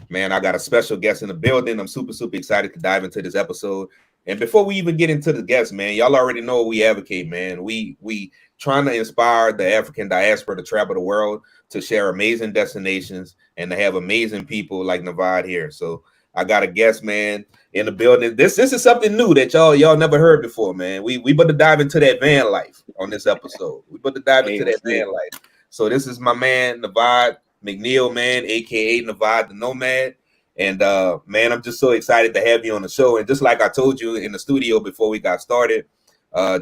Man, I got a special guest in the building. I'm super, super excited to dive into this episode. And before we even get into the guests, man, y'all already know what we advocate, man. We trying to inspire the African diaspora to travel the world, to share amazing destinations, and to have amazing people like Navad here. So I got a guest, man, in the building. This is something new that y'all never heard before, man. We about to dive into that van life on this episode. We about to dive Hey, into let's that do it. van life. So this is my man Navad McNeil, man, aka Navad the Nomad. And man, I'm just so excited to have you on the show. And just like I told you in the studio before we got started,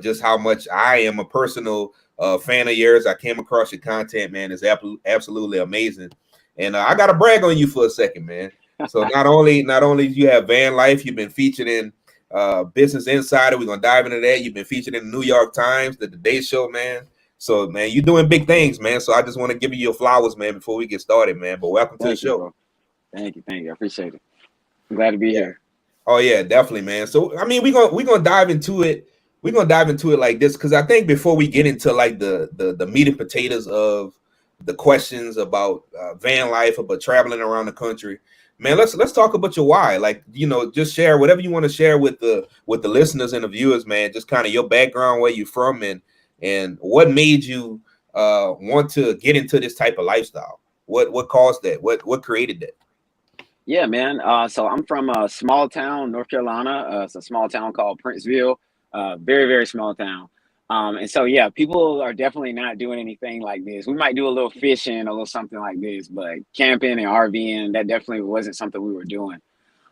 just how much I am a personal fan of yours. I came across your content, man. It's absolutely amazing. And I got to brag on you for a second, man. So not only do you have van life, you've been featured in Business Insider. We're gonna dive into that. You've been featured in the New York Times, the Today Show, man. So man, you're doing big things, man. So I just want to give you your flowers, man, before we get started, man. But welcome to the Thank you, show. bro. Thank you. I appreciate it. I'm glad to be Yeah. here. Oh yeah, definitely, man. So I mean, we're gonna dive into it. We're gonna dive into it like this because I think before we get into like the meat and potatoes of the questions about van life, about traveling around the country, man, let's talk about your why. Like just share whatever you want to share with the listeners and the viewers, man. Just kind of your background, where you're from, and what made you want to get into this type of lifestyle. What caused that? What created that? Yeah, man. So I'm from a small town, North Carolina. It's a small town called Princeville. Very, very small town. And so, yeah, people are definitely not doing anything like this. We might do a little fishing, a little something like this, but camping and RVing, that definitely wasn't something we were doing.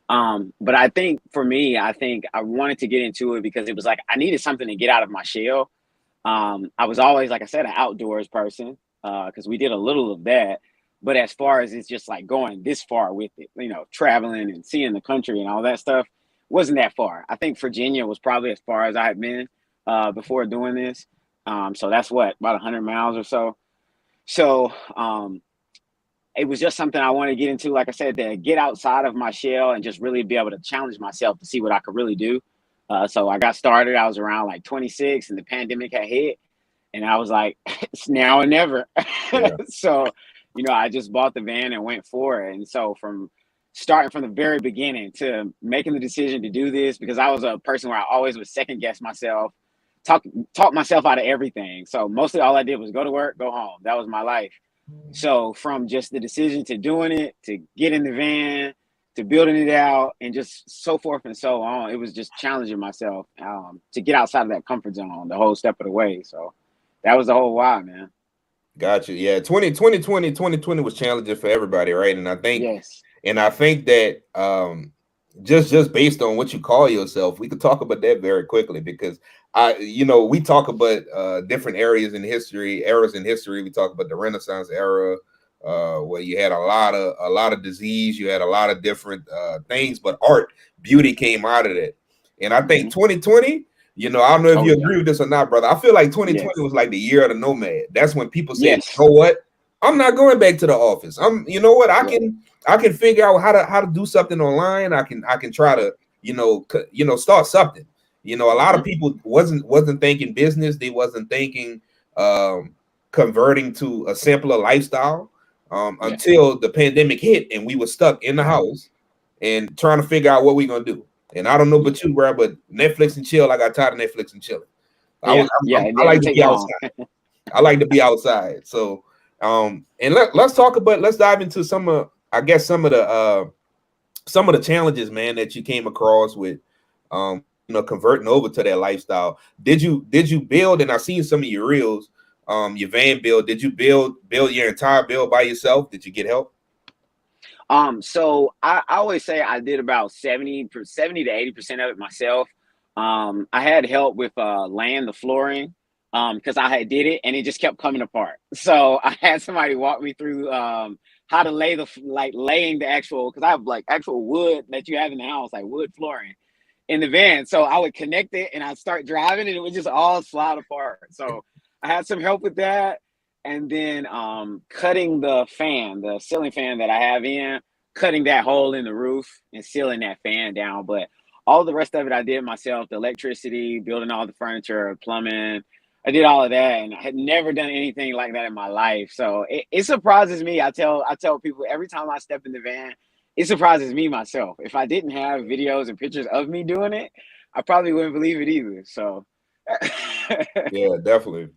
But I think for me, I think I wanted to get into it because it was like I needed something to get out of my shell. I was always, like I said, an outdoors person because we did a little of that. But as far as it's just like going this far with it, traveling and seeing the country and all that stuff wasn't that far. I think Virginia was probably as far as I had been before doing this. So that's what, about 100 miles or so. So it was just something I wanted to get into, like I said, to get outside of my shell and just really be able to challenge myself to see what I could really do. So I got started. I was around like 26 and the pandemic had hit. And I was like, it's now or never. Yeah, So, I just bought the van and went for it. And so from starting from the very beginning to making the decision to do this, because I was a person where I always would second guess myself, talk myself out of everything. So mostly all I did was go to work, go home. That was my life. So from just the decision to doing it, to get in the van, to building it out, and just so forth and so on, it was just challenging myself to get outside of that comfort zone the whole step of the way. So that was the whole why, man. got you. Yeah, 2020 was challenging for everybody, right? Yes. And I think that just based on what you call yourself, we could talk about that very quickly because we talk about different eras in history. We talk about the Renaissance era, where you had a lot of disease, you had a lot of different things, but art, beauty came out of that. And I think Hmm. 2020, I don't know if Oh you yeah. agree with this or not, brother. I feel like 2020 Yes. was like the year of the nomad. That's when people said, you Yes. know what? I'm not going back to the office. You know what? I Yep. can I can figure out how to do something online. I can try to start something. A lot of Hmm. people wasn't thinking business. They wasn't thinking um, converting to a simpler lifestyle Yeah. until the pandemic hit and we were stuck in the house and trying to figure out what we're gonna do. And I don't know Yeah. about you, bro, but Netflix and chill. I got tired of Netflix and chilling. Yeah. Yeah. It I like didn't to take be that long. outside. I like to be outside. So, and let's dive into I guess some of the challenges, man, that you came across with, converting over to that lifestyle. Did you build? And I seen some of your reels, your van build. Did you build your entire build by yourself? Did you get help? So I always say I did about 70 to 80% of it myself. I had help with laying the flooring because I had did it and it just kept coming apart. So I had somebody walk me through how to lay like laying the actual, because I have like actual wood that you have in the house, like wood flooring in the van. So I would connect it and I'd start driving and it would just all slide apart. So I had some help with that. And then cutting the ceiling fan that I have in, cutting that hole in the roof and sealing that fan down. But all the rest of it I did myself, the electricity, building all the furniture, plumbing. I did all of that and I had never done anything like that in my life. So it surprises me. I tell people every time I step in the van, it surprises me myself. If I didn't have videos and pictures of me doing it, I probably wouldn't believe it either. So Yeah, definitely.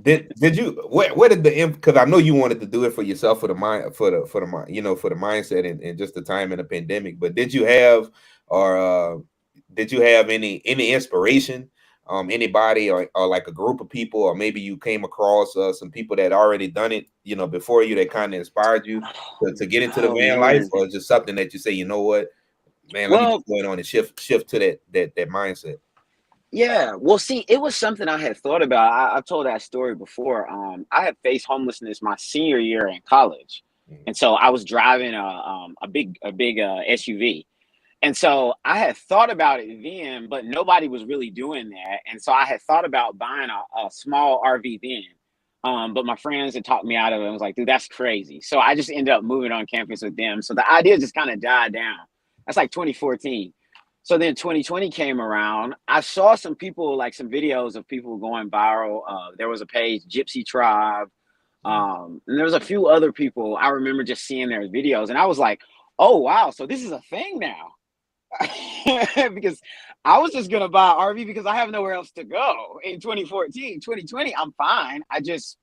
Did you where did the because I know you wanted to do it for yourself for the mind for the mind for the mindset and just the time in the pandemic, but did you have or did you have any inspiration, anybody or like a group of people, or maybe you came across some people that already done it before you that kind of inspired you to get into the oh van life, man. or just something that you say, you know what, man, let me Well, get going on and shift to that mindset. yeah. Well, see, it was something I had thought about. I've told that story before. I had faced homelessness my senior year in college, Mhm. and so I was driving a big SUV, and so I had thought about it then, but nobody was really doing that, and so I had thought about buying a small RV then. But my friends had talked me out of it and was like, dude, that's crazy. So I just ended up moving on campus with them. So the idea just kind of died down. That's like 2014. So then 2020 came around. I saw some people, like some videos of people going viral. There was a page, Gypsy Tribe. And there was a few other people. I remember just seeing their videos, and I was like, oh, wow. So this is a thing now. Because I was just going to buy an RV because I have nowhere else to go in 2014. 2020, I'm fine. I just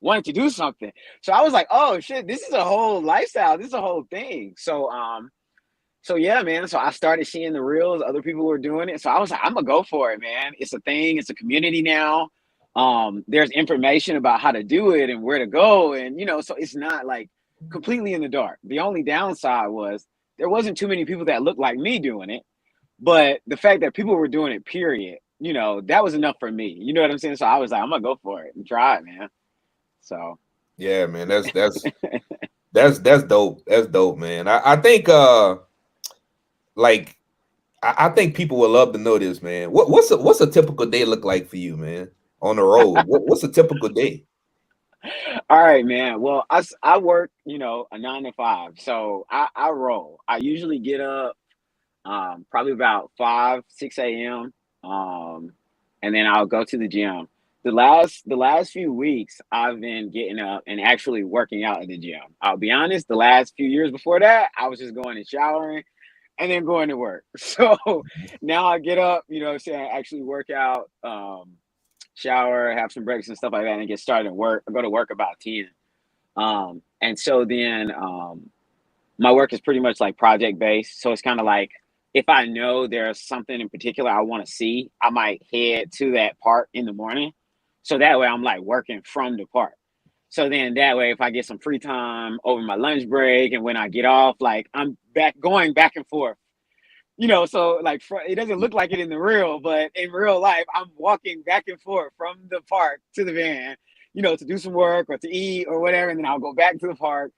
wanted to do something. So I was like, oh shit, this is a whole lifestyle. This is a whole thing. So yeah, man. So I started seeing the reels. Other people were doing it. So I was like, I'm gonna go for it, man. It's a thing. It's a community now. There's information about how to do it and where to go, and so it's not like completely in the dark. The only downside was there wasn't too many people that looked like me doing it, but the fact that people were doing it, period, that was enough for me. You know what I'm saying? So I was like, I'm gonna go for it and try it, man. So Yeah, man, that's dope. That's dope, man. I think like I think people would love to know this, man. What's a typical day look like for you, man, on the road? What's a typical day? all right, man. Well, I work, a 9 to 5. So I roll. I usually get up probably about 5, 6 a.m. And then I'll go to the gym. The last few weeks I've been getting up and actually working out at the gym. I'll be honest, the last few years before that, I was just going and showering and then going to work. So now I get up, saying actually work out, shower, have some breaks and stuff like that, and get started at work. I go to work about 10. And so then my work is pretty much like project based. So it's kind of like if I know there's something in particular I want to see, I might head to that park in the morning. So that way I'm like working from the park. So then that way, if I get some free time over my lunch break and when I get off, like I'm going back and forth. So like it doesn't look like it in the real, but in real life, I'm walking back and forth from the park to the van, to do some work or to eat or whatever, and then I'll go back to the park.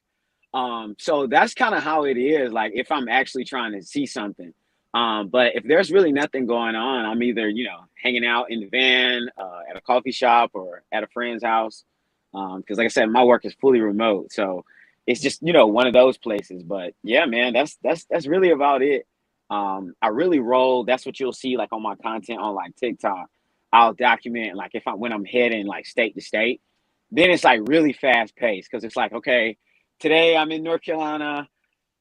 So that's kind of how it is, like if I'm actually trying to see something. But if there's really nothing going on, I'm either, hanging out in the van, at a coffee shop or at a friend's house. Because like I said, my work is fully remote. So it's just, one of those places. But yeah, man, that's really about it. I really roll. That's what you'll see like on my content on like TikTok. I'll document like if I when I'm heading like state to state, then it's like really fast paced because it's like, okay, today I'm in North Carolina.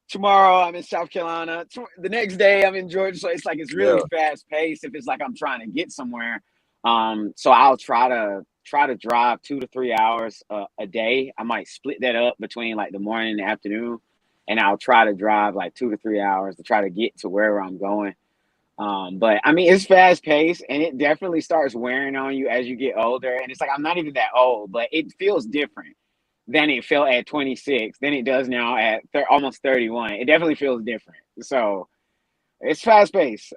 Tomorrow I'm in South Carolina. The next day I'm in Georgia. So it's like it's Yeah, really fast paced if it's like I'm trying to get somewhere. So I'll try to drive 2 to 3 hours a day. I might split that up between like the morning and the afternoon, and I'll try to drive like 2 to 3 hours to try to get to wherever I'm going. But I mean, it's fast paced and it definitely starts wearing on you as you get older. And it's like, I'm not even that old, but it feels different than it felt at 26, than it does now at almost 31. It definitely feels different. So it's fast paced.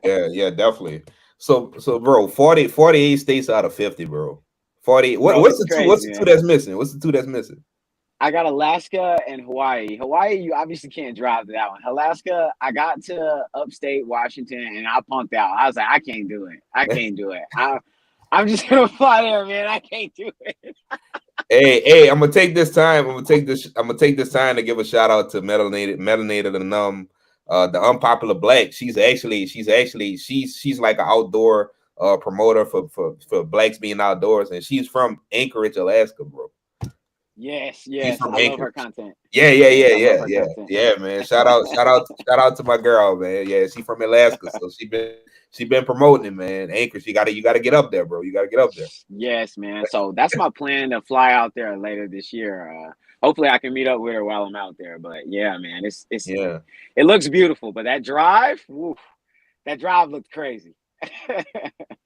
yeah, definitely. So bro, 48 states out of 50, bro. 40. Bro, What's it's the two? What's crazy, the two man. that's missing? What's the two that's missing? I got Alaska and Hawaii. Hawaii, you obviously can't drive to that one. Alaska, I got to upstate Washington and I punked out. I was like, I can't do it. I can't do it. I'm just gonna fly there, man. I can't do it. Hey, I'm gonna take this time. I'm gonna take this time to give a shout out to melanated and the unpopular black. She's like an outdoor promoter for blacks being outdoors, and she's from Anchorage, Alaska, bro. Yes, She's yes. from I love her Anchorage. content. Yeah, yeah, Yes, yeah, I love yeah, her yeah, content. yeah, man. Shout out to my girl, man. Yeah, she from Alaska, so she been promoting it, man. Anchorage, you gotta get up there, bro. You gotta get up there. Yes, man. So that's my plan to fly out there later this year. Hopefully I can meet up with her while I'm out there. But yeah, man, Yeah. it looks beautiful. But that drive, woof, that drive looked crazy.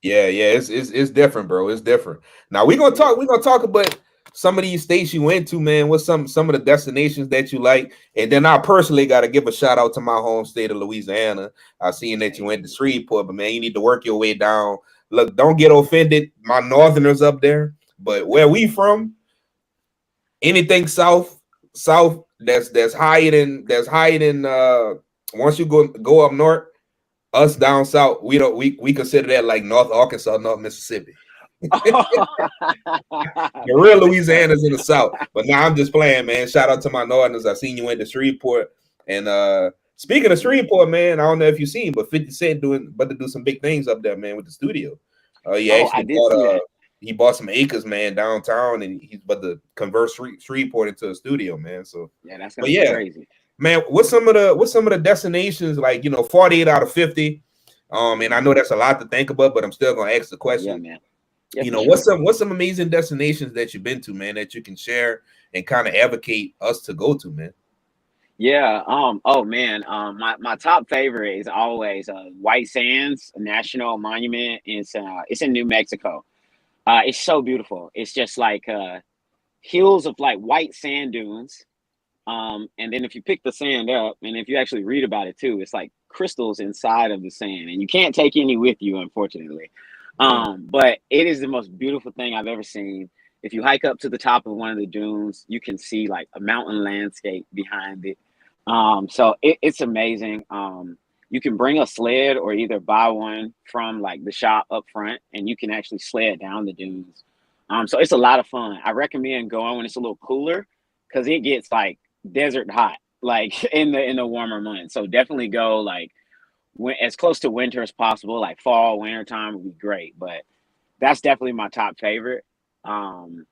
Yeah, yeah, it's different, bro. It's different. Now we're gonna Yeah. talk about some of these states you went to, man. What's some of the destinations that you like? And then I personally gotta give a shout out to my home state of Louisiana. I seen that you went to Hey. Shreveport, but man, you need to work your way down. Look, don't get offended, my northerners up there, but where we from, anything south that's higher than once you go up north, us down south, we consider that like North Arkansas, North Mississippi. The real Louisiana's in the south. But now I'm just playing, man. Shout out to my northerners. I seen you went to Shreveport. And speaking of Shreveport, man, I don't know if you've seen, but 50 Cent to do some big things up there, man, with the studio. He Oh, I actually did see that. he bought some acres, man, downtown, and he's about to convert Shreveport into a studio, man. So, Yeah, that's but gonna be yeah, crazy. man, what's some of the destinations, like, 48 out of 50? And I know Mhm. that's a lot to think about, but I'm still gonna ask the Oh yeah, question. man. Yeah, for What's sure. some amazing destinations that you've been to, man, that you can share and kind of advocate us to go to, man? Yeah. Oh man. My top favorite is always White Sands National Monument. It's in New Mexico. It's so beautiful. It's just like hills of like white sand dunes. And then if you pick the sand up, and if you actually read about it too, it's like crystals inside of the sand, and you can't take any with you, unfortunately. Yeah. But it is the most beautiful thing I've ever seen. If you hike up to the top of one of the dunes, you can see like a mountain landscape behind it. It's amazing. You can bring a sled or either buy one from like the shop up front, and you can actually sled down the dunes. So it's a lot of fun. I recommend going when it's a little cooler because it gets like desert hot, like in the warmer months. So definitely go like when as close to winter as possible, like fall, winter time would be great. But that's definitely my top favorite. Um,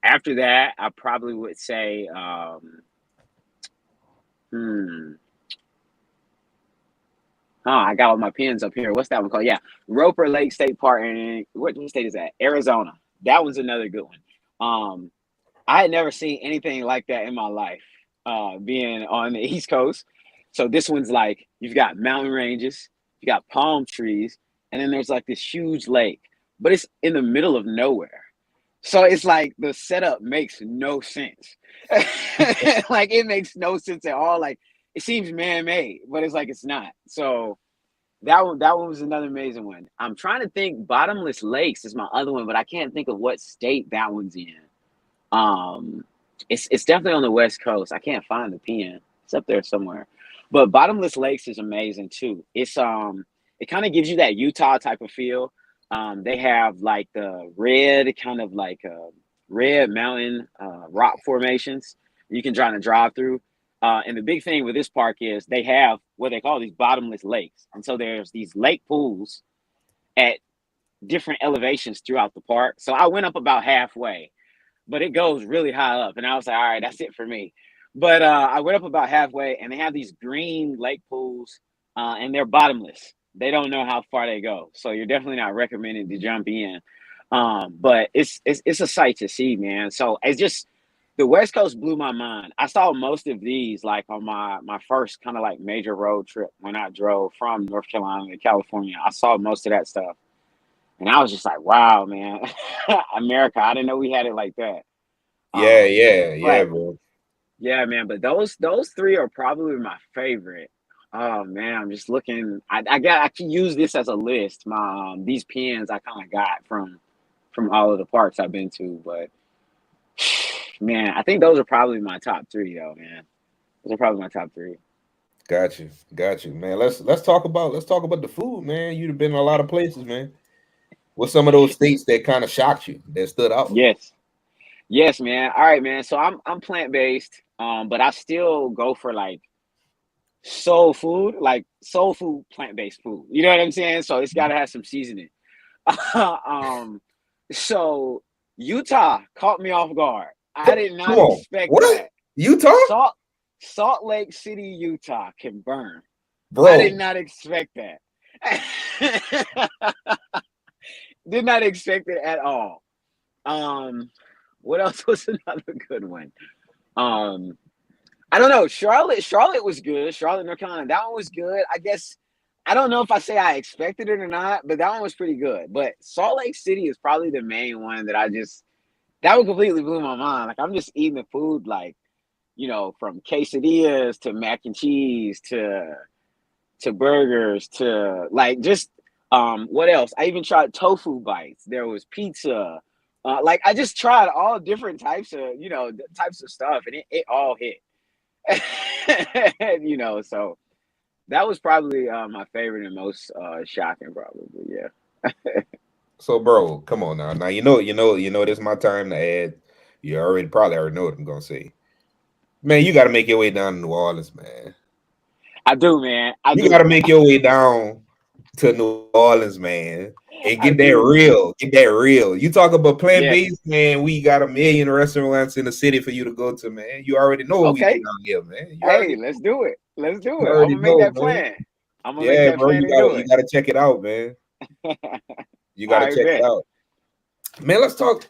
After that, I probably would say, hmm, oh, I got all my pins up here. What's that one called? Yeah, Roper Lake State Park. And what state is that? Arizona. That one's another good one. Um, I had never seen anything like that in my life, being on the East Coast. So this one's like you've got mountain ranges, you got palm trees, and then there's like this huge lake, but it's in the middle of nowhere. So it's like the setup makes no sense. Like it makes no sense at all. Like it seems man-made, but it's like it's not. So that one was another amazing one. I'm trying to think. Bottomless Lakes is my other one, but I can't think of what state that one's in. Um, it's definitely on the West Coast. I can't find the pen. It's up there somewhere. But Bottomless Lakes is amazing too. It kind of gives you that Utah type of feel. They have like the red kind of like red mountain rock formations you can try to drive through. And the big thing with this park is they have what they call these bottomless lakes. And so there's these lake pools at different elevations throughout the park. So I went up about halfway, but it goes really high up. And I was like, all right, that's it for me. But I went up about halfway, and they have these green lake pools, and they're bottomless. They don't know how far they go, so you're definitely not recommended to jump in. But it's a sight to see, man. So it's just the West Coast blew my mind. I saw most of these like on my first kind of like major road trip when I drove from North Carolina to California. I saw most of that stuff, and I was just like, wow, man, America! I didn't know we had it like that. Yeah, Um, yeah, yeah, but bro. yeah, man, but those three are probably my favorite. Oh man, I'm just looking. I can use this as a list. My these pins I kind of got from all of the parks I've been to, but man, I think those are probably my top three, though, man. Those are probably my top three. Got you, man. Let's talk about the food, man. You've been in a lot of places, man. What's some of those states that kind of shocked you, that stood out? Yes, yes, man. All right, man. So I'm plant based, but I still go for like soul food, plant based food. You know what I'm saying? So it's got to have some seasoning. um, so Utah caught me off guard. I did Come not on. expect What? that. Utah? Salt Lake City, Utah can burn. I did Bro. not expect that. Did not expect it at all. What else was another good one? Um, I don't know. Charlotte was good. Charlotte, North Carolina, that one was good. I guess I don't know if I say I expected it or not, but that one was pretty good. But Salt Lake City is probably the main one that that one completely blew my mind. Like I'm just eating the food like, from quesadillas to mac and cheese to burgers to like just what else? I even tried tofu bites. There was pizza. Like I just tried all different types of types of stuff, and it all hit. So that was probably my favorite and most shocking, probably. Yeah. So, bro, come on now. Now this is my time to add. You probably already know what I'm gonna say. Man, you gotta make your way down to New Orleans, man. I do, man. I You gotta do. make your way down to New Orleans, man. And I get that do. real. Get that real. You talk about Yes. plant-based, man. We got a million restaurants in the city for you to go to, man. You already know what we do Okay. down here, man. Hey, let's do it. Let's do You it. I'm already gonna make know, that man. plan. I'm gonna make Yeah, that bro. plan and do You it. gotta check it out, man. You gotta I check it bet. out. Man, let's talk.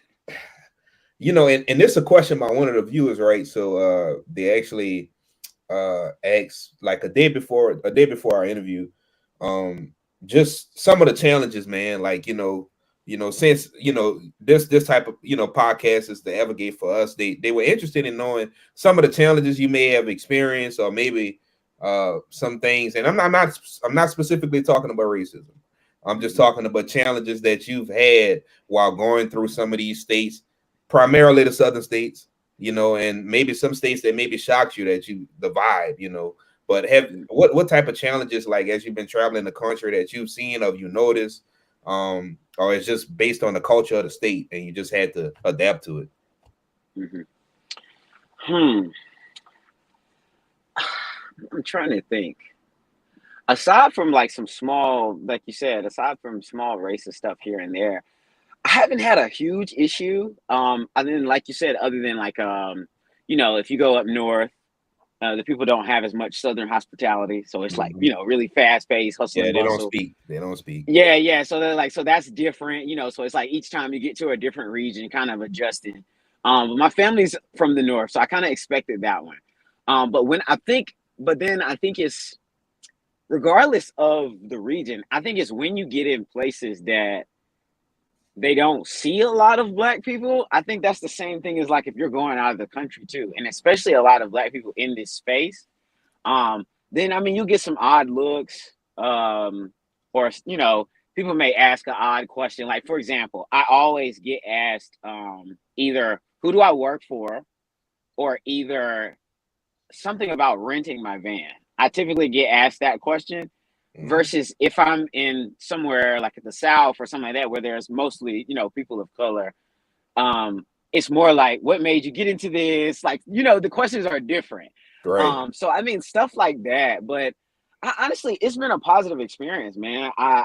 And this is a question by one of the viewers, right? So they actually asked like a day before our interview, um, just some of the challenges, man. Like, since this type of podcast is the Evergate for us, they were interested in knowing some of the challenges you may have experienced, or maybe some things. And I'm not specifically talking about racism. I'm just Mhm. talking about challenges that you've had while going through some of these states, primarily the southern states, and maybe some states that maybe shocked you, that the vibe, But what type of challenges, like as you've been traveling the country, that you've seen or you noticed, or it's just based on the culture of the state and you just had to adapt to it? Mhm. Hmm. I'm trying to think. Aside from like some small, like you said, aside from small racist stuff here and there, I haven't had a huge issue. Other than like you said, other than like if you go up north, the people don't have as much southern hospitality, so it's like Mhm. really fast paced, hustle Yeah, and they don't bustle. speak. They don't speak. Yeah, yeah. So they're like, so that's different, So it's like each time you get to a different region, kind of adjusting. But my family's from the north, so I kind of expected that one. But then I think it's regardless of the region, I think it's when you get in places that they don't see a lot of black people. I think that's the same thing as like if you're going out of the country too, and especially a lot of black people in this space. Um, then I mean you get some odd looks, or people may ask an odd question. Like for example, I always get asked either who do I work for, or either something about renting my van. I typically get asked that question Mhm. versus if I'm in somewhere like at the South or something like that where there's mostly, people of color. It's more like what made you get into this? Like, the questions are different. Right. So I mean stuff like that. But honestly, it's been a positive experience, man. I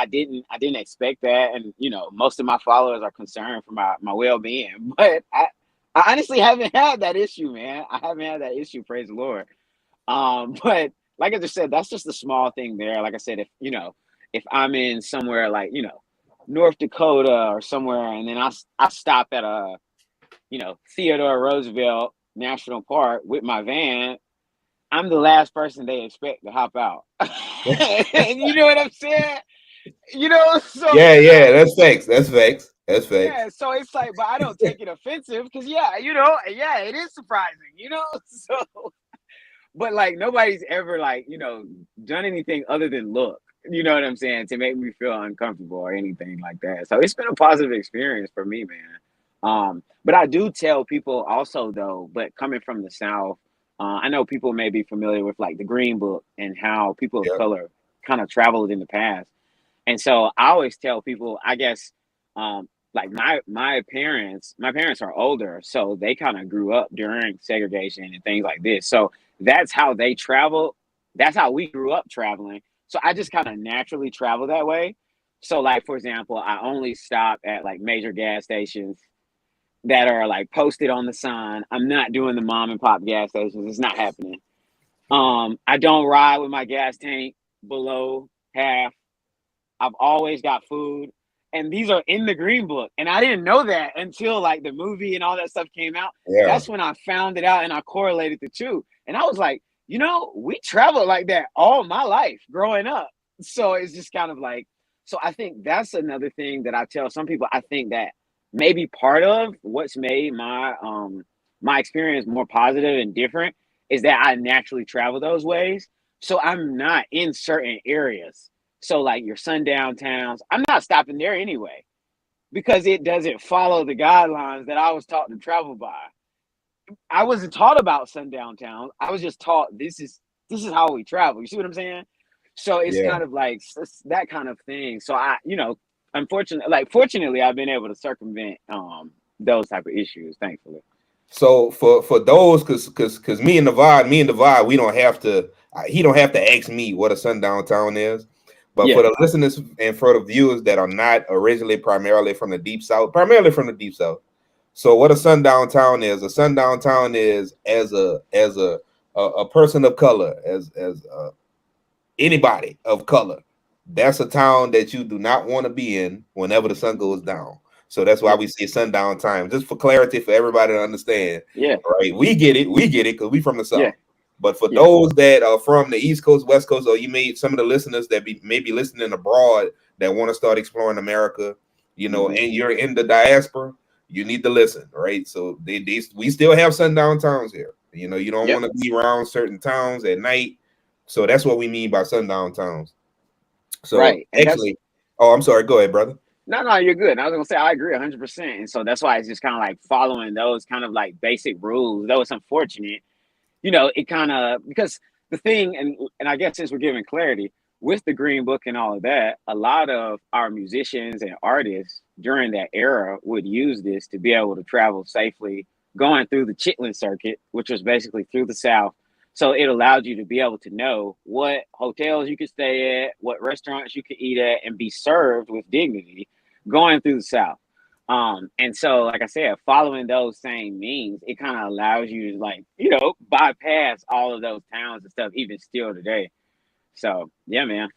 didn't expect that. And most of my followers are concerned for my well-being. But I honestly haven't had that issue, man. I haven't had that issue, praise the Lord. But like I just said, that's just a small thing there. Like I said, if I'm in somewhere like, North Dakota or somewhere, and then I stop at a, Theodore Roosevelt National Park with my van, I'm the last person they expect to hop out. And you know what I'm saying? So Yeah, yeah, that's facts. That's facts. That's facts. yeah, so it's like, but I don't take it offensive because yeah, it is surprising. So but like nobody's ever like done anything other than look, you know what I'm saying, to make me feel uncomfortable or anything like that. So it's been a positive experience for me, man. But I do tell people also though, but coming from the South, I know people may be familiar with like the Green Book and how people of Yeah. color kind of traveled in the past. And so I always tell people, I guess, like my parents are older, so they kind of grew up during segregation and things like this. So that's how they travel. That's how we grew up traveling. So I just kind of naturally travel that way. So like for example, I only stop at like major gas stations. that are like posted on the sign. I'm not doing the mom and pop gas stations. It's not happening. I don't ride with my gas tank below half. I've always got food. And these are in the green book. And I didn't know that until like the movie and all that stuff came out. Yeah, That's when I found it out and I correlated the two. And I was like, we traveled like that all my life growing up. So it's just kind of like, so I think that's another thing that I tell some people. I think that maybe part of what's made my experience more positive and different is that I naturally travel those ways. So I'm not in certain areas. So like your sundown towns, I'm not stopping there anyway because it doesn't follow the guidelines that I was taught to travel by. I wasn't taught about sundown towns. I was just taught this is how we travel. You see what I'm saying? So it's yeah. kind of like that kind of thing. So unfortunately, like fortunately, I've been able to circumvent those type of issues, thankfully. So for those, cause me and Divide, we don't have to. He don't have to ask me what a sundown town is. But Yeah. for the listeners and for the viewers that are not originally primarily from the deep south, primarily from the deep south. So what a sundown town is? A sundown town is as a person of color, as anybody of color. That's a town that you do not want to be in whenever the sun goes down. So that's why Yeah. we say sundown time, just for clarity for everybody to understand. Yeah. Right? We get it because we from the Yeah. south. But for Yeah. those that are from the East Coast, West Coast, or you may some of the listeners that maybe listening abroad that want to start exploring America, Mm-hmm. and you're in the diaspora, you need to listen, right? So we still have sundown towns here. You don't Yep. want to be around certain towns at night. So that's what we mean by sundown towns. So Right. And that's actually, oh, I'm sorry. Go ahead, brother. no, you're good. I was gonna say I agree 100%. And so that's why it's just kind of like following those kind of like basic rules. Though it's unfortunate, it kind of because the thing, and I guess since we're giving clarity with the Green Book and all of that, a lot of our musicians and artists during that era would use this to be able to travel safely, going through the Chitlin circuit, which was basically through the South. So it allowed you to be able to know what hotels you could stay at, what restaurants you could eat at, and be served with dignity going through the South. And so, like I said, following those same means, it kind of allows you to like, bypass all of those towns and stuff, even still today. So yeah, man.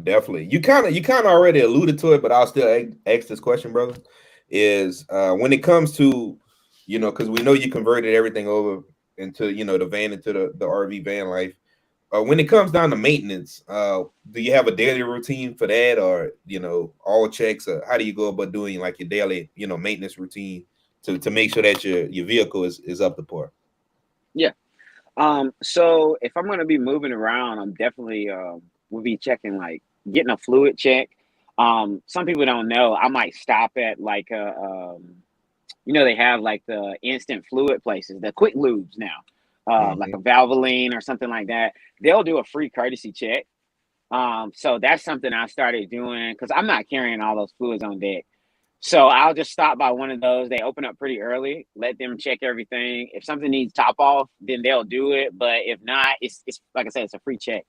Definitely. You kind of already alluded to it, but I'll still ask this question, brother. Is when it comes to, because we know you converted everything over into, the van into the RV van life. When it comes down to maintenance, do you have a daily routine for that, or all checks, or how do you go about doing like your daily, maintenance routine to make sure that your vehicle is up to par? Yeah. So if I'm gonna be moving around, I'm definitely will be checking like getting a fluid check. Some people don't know. I might stop at like they have like the instant fluid places, the quick lubes now, like Hmm. a Valvoline or something like that. They'll do a free courtesy check. So that's something I started doing because I'm not carrying all those fluids on deck. So I'll just stop by one of those. They open up pretty early. Let them check everything. If something needs top off, then they'll do it. But if not, it's like I said, it's a free check.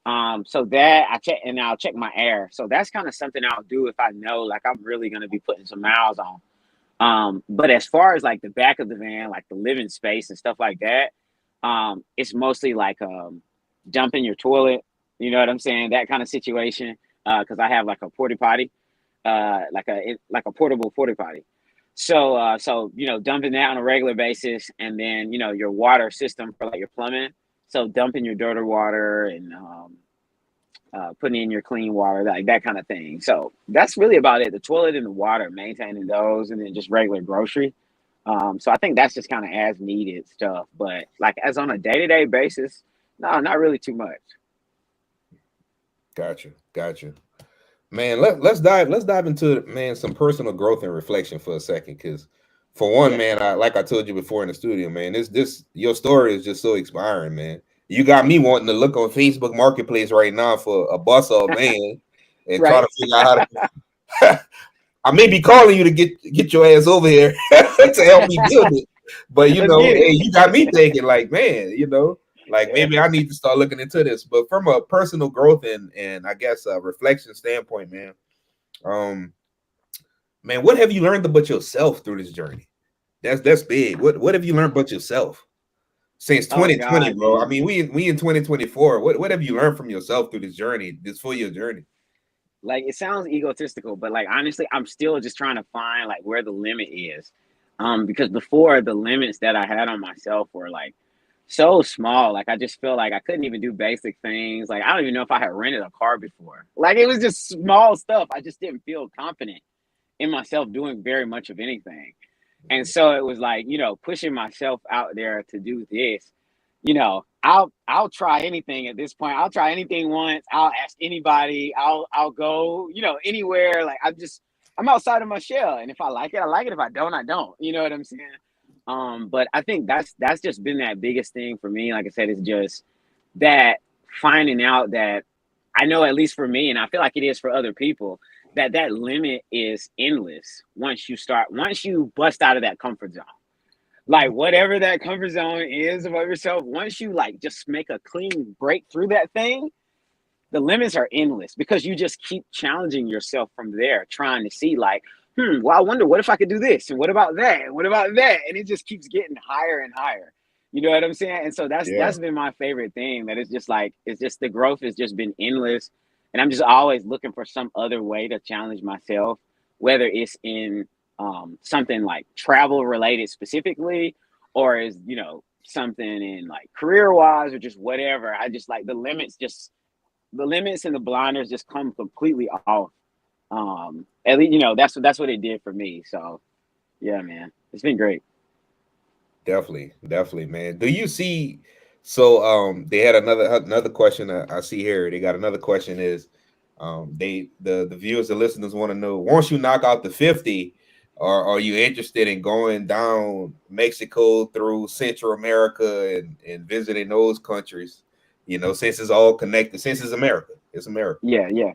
So that I check and I'll check my air. So that's kind of something I'll do if I know like I'm really gonna be putting some miles on. But as far as like the back of the van, like the living space and stuff like that, it's mostly like dumping your toilet. You know what I'm saying? That kind of situation. Because I have like a porta potty, like a portable porta potty. So dumping that on a regular basis, and then your water system for like your plumbing. So dumping your dirty water and putting in your clean water, like that kind of thing. So that's really about it. The toilet and the water, maintaining those, and then just regular grocery. So I think that's just kind of as needed stuff. But like as on a day to day basis, no, not really too much. Gotcha. Man, let's dive into, man, some personal growth and reflection for a second, because for one, Yeah. man, like I told you before in the studio, man, this your story is just so inspiring, man. You got me wanting to look on Facebook Marketplace right now for a bus or a van and try Right. to figure out how to. I may be calling you to get your ass over here to help me build it, but Let's get hey, it. you got me thinking like, man, like Yeah. maybe I need to start looking into this. But from a personal growth and I guess a reflection standpoint, man, um, man, what have you learned about yourself through this journey? That's big. What have you learned about yourself since Oh 2020, God, bro? I man. mean, we in 2024. What have you learned from yourself through this journey, this 4 year journey? Like it sounds egotistical, but like honestly, I'm still just trying to find like where the limit is. Because before the limits that I had on myself were like so small. Like I just feel like I couldn't even do basic things. Like I don't even know if I had rented a car before. Like it was just small stuff. I just didn't feel confident in myself doing very much of anything. And so it was like, pushing myself out there to do this, I'll try anything at this point. I'll try anything once. I'll ask anybody. I'll go, anywhere. Like I'm outside of my shell. And if I like it, I like it. If I don't, I don't. You know what I'm saying? But I think that's just been that biggest thing for me. Like I said, it's just that finding out that I know, at least for me, and I feel like it is for other people, that limit is endless once you bust out of that comfort zone. Like whatever that comfort zone is about yourself, once you like just make a clean break through that thing, the limits are endless because you just keep challenging yourself from there, trying to see like, well, I wonder what if I could do this, and what about that, and what about that, and it just keeps getting higher and higher. You know what I'm saying? And so Yeah, that's been my favorite thing. That it's just like it's just the growth has just been endless, and I'm just always looking for some other way to challenge myself, whether it's in something like travel related specifically, or is something in like career wise or just whatever. I just like the limits and the blinders just come completely off. At least that's what it did for me. So yeah, man, it's been great. definitely, man. Do you see? So, they had another question. I see here. They got another question. Is the viewers, the listeners want to know: once you knock out the 50, are you interested in going down Mexico through Central America and visiting those countries? Since it's all connected, since it's America, it's America. Yeah, yeah.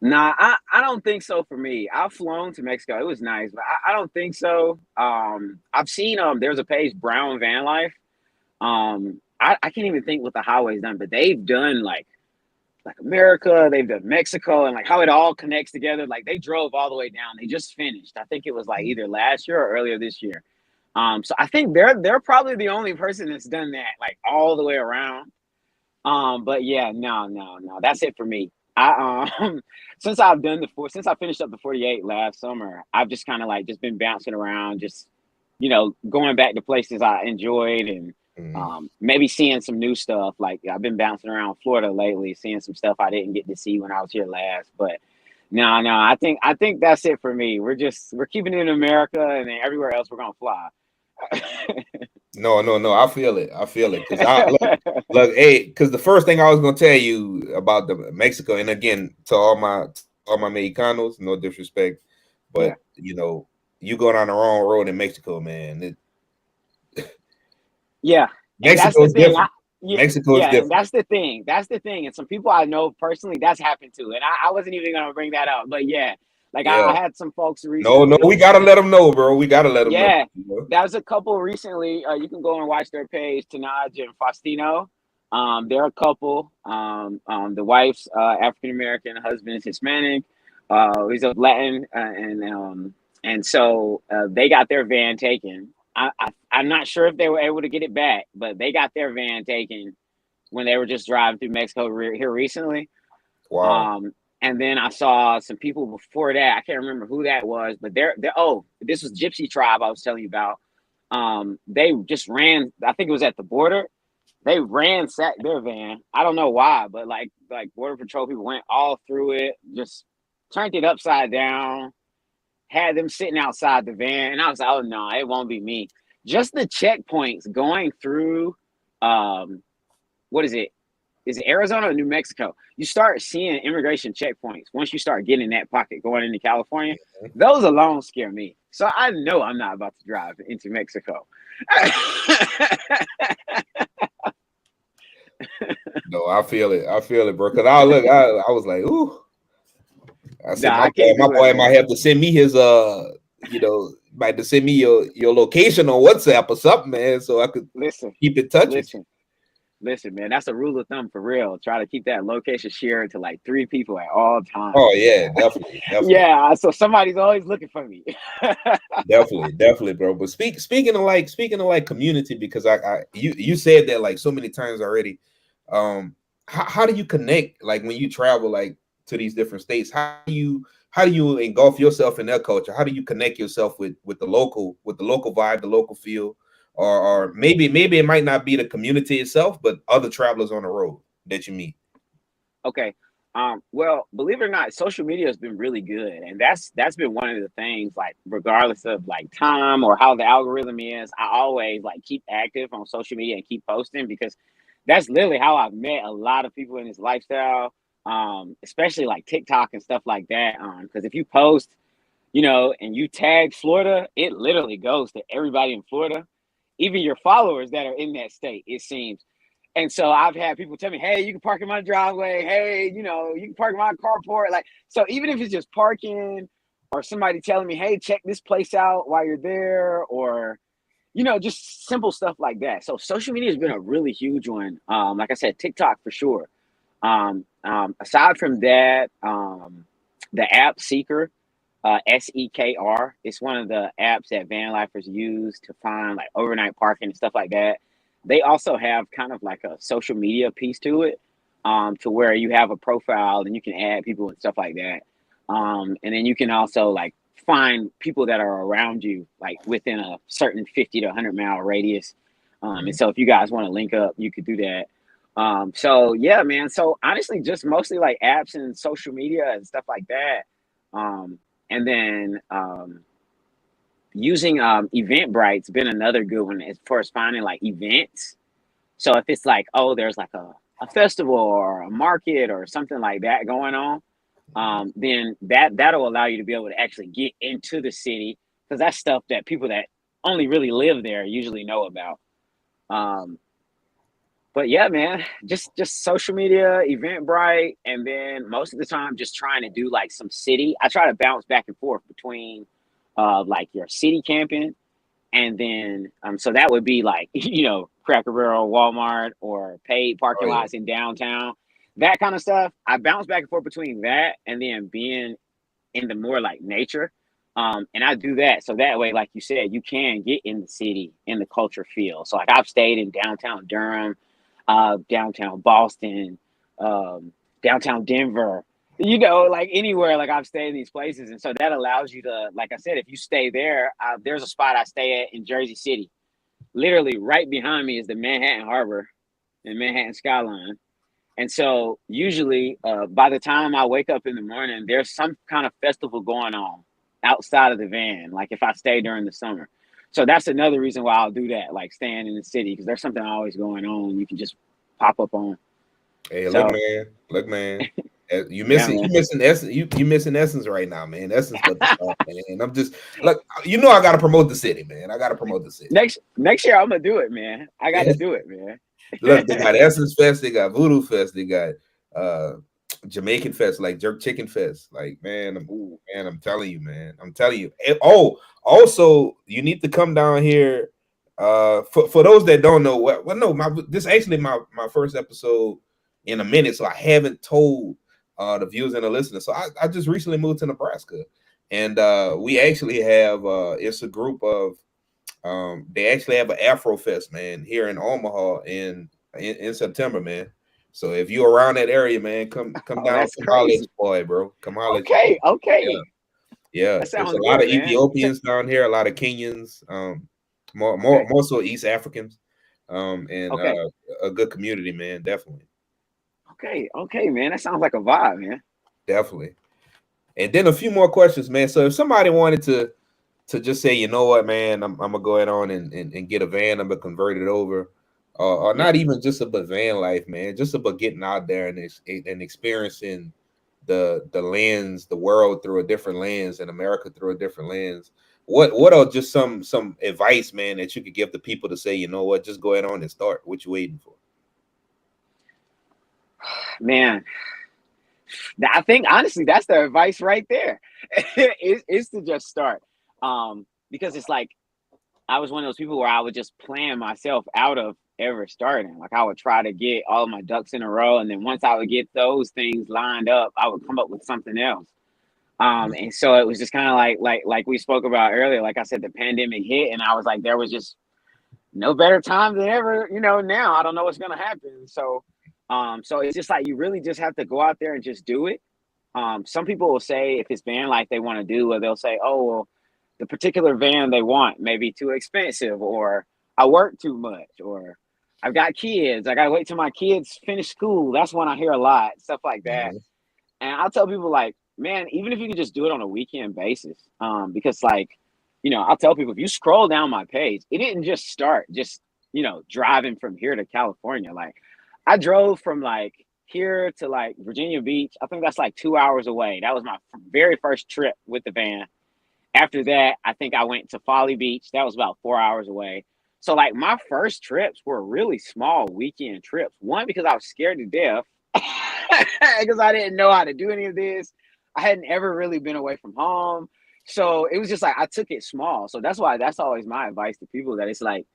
Nah, I don't think so for me. I've flown to Mexico. It was nice, but I don't think so. I've seen there's a page, Brown Van Life. I can't even think what the highway's done, but they've done like America, they've done Mexico, and like how it all connects together. Like they drove all the way down. They just finished. I think it was like either last year or earlier this year. So I think they're probably the only person that's done that like all the way around. But yeah, no, that's it for me. I since I finished up the 48 last summer, I've just kind of like just been bouncing around, just going back to places I enjoyed and Mhm. maybe seeing some new stuff. Like I've been bouncing around Florida lately, seeing some stuff I didn't get to see when I was here last. But no, I think that's it for me. We're keeping it in America, and then everywhere else we're gonna fly. No. I feel it. I feel it. Cause I look, hey, because the first thing I was gonna tell you about the Mexico, and again, to all my Mexicanos, no disrespect, Yeah. but you go down the wrong road in Mexico, man. Yeah, and that's Mexico the is thing. different. Yeah, Mexico is yeah, and different. that's the thing. That's the thing. And some people I know personally, that's happened to. And I wasn't even gonna bring that up, but yeah, like I Yeah. had some folks No, recently. we gotta let them know, bro. We gotta let them know. Yeah, that was a couple recently. You can go and watch their page, Tanaj and Faustino. They're a couple. The wife's African American, husband is Hispanic. He's of Latin, and so they got their van taken. I'm not sure if they were able to get it back, but they got their van taken when they were just driving through Mexico here recently. Wow. Um, and then I saw some people before that. I can't remember who that was, but this was Gypsy Tribe I was telling you about. They just ran. I think it was at the border. They ransacked their van. I don't know why, but like border patrol people went all through it, just turned it upside down, had them sitting outside the van, and I was like, oh no, it won't be me. Just the checkpoints going through, what is it? Is it Arizona or New Mexico? You start seeing immigration checkpoints once you start getting in that pocket going into California. Those alone scare me. So I know I'm not about to drive into Mexico. No, I feel it. I feel it, bro. Cause I was like, ooh. I said, Nah, my I boy, can't my do it, boy might man. have to send me his might have to send me your location on WhatsApp or something, man, so I could Listen, keep in touch with you. listen. Listen, man, that's a rule of thumb for real. Try to keep that location shared to like 3 people at all times. Oh yeah, definitely, definitely. Yeah, so somebody's always looking for me. Definitely, definitely, bro. But speaking of like community, because you said that like so many times already. How do you connect like when you travel like to these different states? How do you engulf yourself in their culture? How do you connect yourself with the local vibe, the local feel, or maybe it might not be the community itself, but other travelers on the road that you meet. Okay. Well, believe it or not, social media has been really good, and that's been one of the things. Like, regardless of like time or how the algorithm is, I always like keep active on social media and keep posting because that's literally how I've met a lot of people in this lifestyle. Especially like TikTok and stuff like that. Because if you post, and you tag Florida, it literally goes to everybody in Florida, even your followers that are in that state. It seems. And so I've had people tell me, "Hey, you can park in my driveway. Hey, you can park in my carport." Like, so even if it's just parking or somebody telling me, "Hey, check this place out while you're there," or just simple stuff like that. So social media has been a really huge one. Like I said, TikTok for sure. Aside from that, the app Seeker, SEKR, it's one of the apps that van lifers use to find like overnight parking and stuff like that. They also have kind of like a social media piece to it, to where you have a profile and you can add people and stuff like that. And then you can also like find people that are around you, like within a certain 50 to 100 mile radius. And so if you guys want to link up, you could do that. So yeah, man. So honestly, just mostly like apps and social media and stuff like that. Um, and then using Eventbrite's been another good one as far as finding like events. So if it's like, oh, there's like a festival or a market or something like that going on, then that'll allow you to be able to actually get into the city because that's stuff that people that only really live there usually know about. Um, but yeah, man, just social media, Eventbrite, and then most of the time just trying to do like some city. I try to bounce back and forth between like your city camping and then so that would be like Cracker Barrel, Walmart, or paid Oh parking yeah. lots in downtown, that kind of stuff. I bounce back and forth between that and then being in the more like nature. And I do that so that way, like you said, you can get in the city, in the culture feel. So like I've stayed in downtown Durham, downtown Boston, um, downtown Denver, like anywhere, like I've stayed in these places. And so that allows you to, like I said, if you stay there, there's a spot I stay at in Jersey City. Literally right behind me is the Manhattan Harbor and Manhattan skyline. And so usually by the time I wake up in the morning, there's some kind of festival going on outside of the van, like if I stay during the summer. So that's another reason why I'll do that, like staying in the city, because there's something always going on you can just pop up on. Hey, So look, man. You yeah, missing, you man. missing essence. You missing essence right now, man. Essence, but the stuff, man. I'm just look. I gotta promote the city, man. I gotta promote the city. Next year I'm gonna do it, man. I got to do it, man. Look, they got Essence Fest, they got Voodoo Fest, they got uh Jamaican Fest, like Jerk Chicken Fest. Like, man, I'm telling you, man. I'm telling you. Also, you need to come down here. For those that don't know, well, no, this is actually my first episode in a minute, so I haven't told the viewers and the listeners. So I just recently moved to Nebraska, and we actually have it's a group of they actually have an Afro Fest, man, here in Omaha in September, man. So if you're around that area, man, come Oh, down, that's come holler at crazy. your boy, bro. Come holler at your boy. Okay, Yeah, okay. yeah. That There's a sounds lot good, of man. Ethiopians down here, a lot of Kenyans, more more Okay, more so East Africans, and okay, a good community, man. Definitely, okay, man. That sounds like a vibe, man. definitely. And then a few more questions, man. So if somebody wanted to just say, you know what, man, I'm gonna go ahead on and get a van. I'm gonna convert it over, or Yeah. not even just about van life, man. Just about getting out there and experiencing the lens, the world through a different lens, and America through a different lens. What are just some advice, man, that you could give the people to say, you know what, just go ahead on and start. What you waiting for? Man, I think honestly that's the advice right there. Is to just start. Because it's like I was one of those people where I would just plan myself out of ever starting. Like I would try to get all of my ducks in a row, and then once I would get those things lined up, I would come up with something else. And so it was just kind of like we spoke about earlier. Like I said, the pandemic hit, and I was like, there was just no better time than ever. Now I don't know what's gonna happen. So it's just like you really just have to go out there and just do it. Some people will say if it's van like they want to do, or they'll say, oh well, the particular van they want may be too expensive, or I work too much, or I've got kids. I gotta wait till my kids finish school. That's when I hear a lot, stuff like that. And I'll tell people like, man, even if you can just do it on a weekend basis, because like, I'll tell people if you scroll down my page, it didn't just start just driving from here to California. Like, I drove from like here to like Virginia Beach. I think that's like 2 hours away. That was my very first trip with the van. After that, I think I went to Folly Beach. That was about 4 hours away. So like my first trips were really small weekend trips. One, because I was scared to death because I didn't know how to do any of this. I hadn't ever really been away from home. So it was just like I took it small. So that's always my advice to people, that it's like,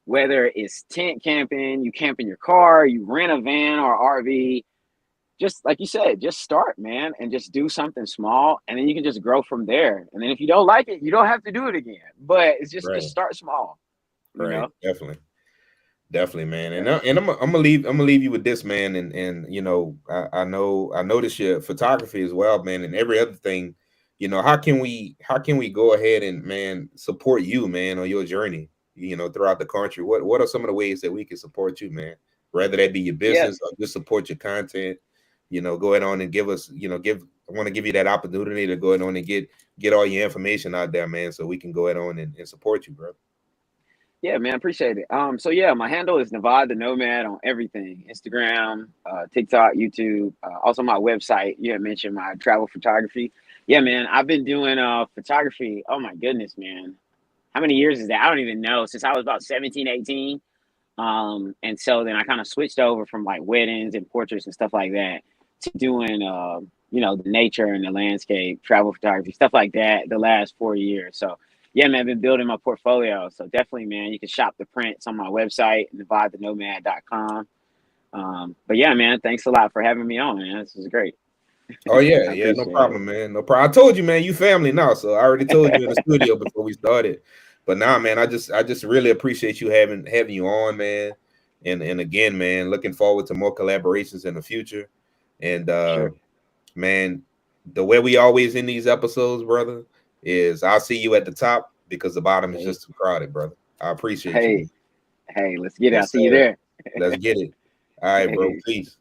whether it's tent camping, you camp in your car, you rent a van or RV, just like you said, just start, man, and just do something small, and then you can just grow from there. And then if you don't like it, you don't have to do it again. But it's just start small. Right. Definitely, man. And I'm gonna leave you with this, man. And I notice your photography as well, man, and every other thing. How can we go ahead and, man, support you, man, on your journey, throughout the country? What are some of the ways that we can support you, man? Whether that be your business or just support your content, go ahead on and give us, I want to give you that opportunity to go ahead on and get all your information out there, man, so we can go ahead on and support you, bro. Yeah, man, appreciate it. So yeah, my handle is Navad the Nomad on everything: Instagram, TikTok, YouTube. Also my website. You had mentioned my travel photography. Yeah, man, I've been doing photography. Oh my goodness, man. How many years is that? I don't even know. Since I was about 17, 18. And so then I kind of switched over from like weddings and portraits and stuff like that to doing the nature and the landscape, travel photography, stuff like that the last 4 years. So yeah, man, I've been building my portfolio. So definitely, man, you can shop the prints on my website, NavadTheNomad.com. But yeah, man, thanks a lot for having me on, man. This was great. Oh yeah, I yeah, no appreciate problem, man. No problem. I told you, man, you family now. So I already told you in the studio before we started. But now, man, I just really appreciate you having you on, man. And again, man, looking forward to more collaborations in the future. And Sure. man, the way we always in these episodes, brother, is I'll see you at the top because the bottom is just too crowded, brother. I appreciate you. Hey, let's get it. I'll Yes, see you sir. there. Let's get it. All right, bro. Peace.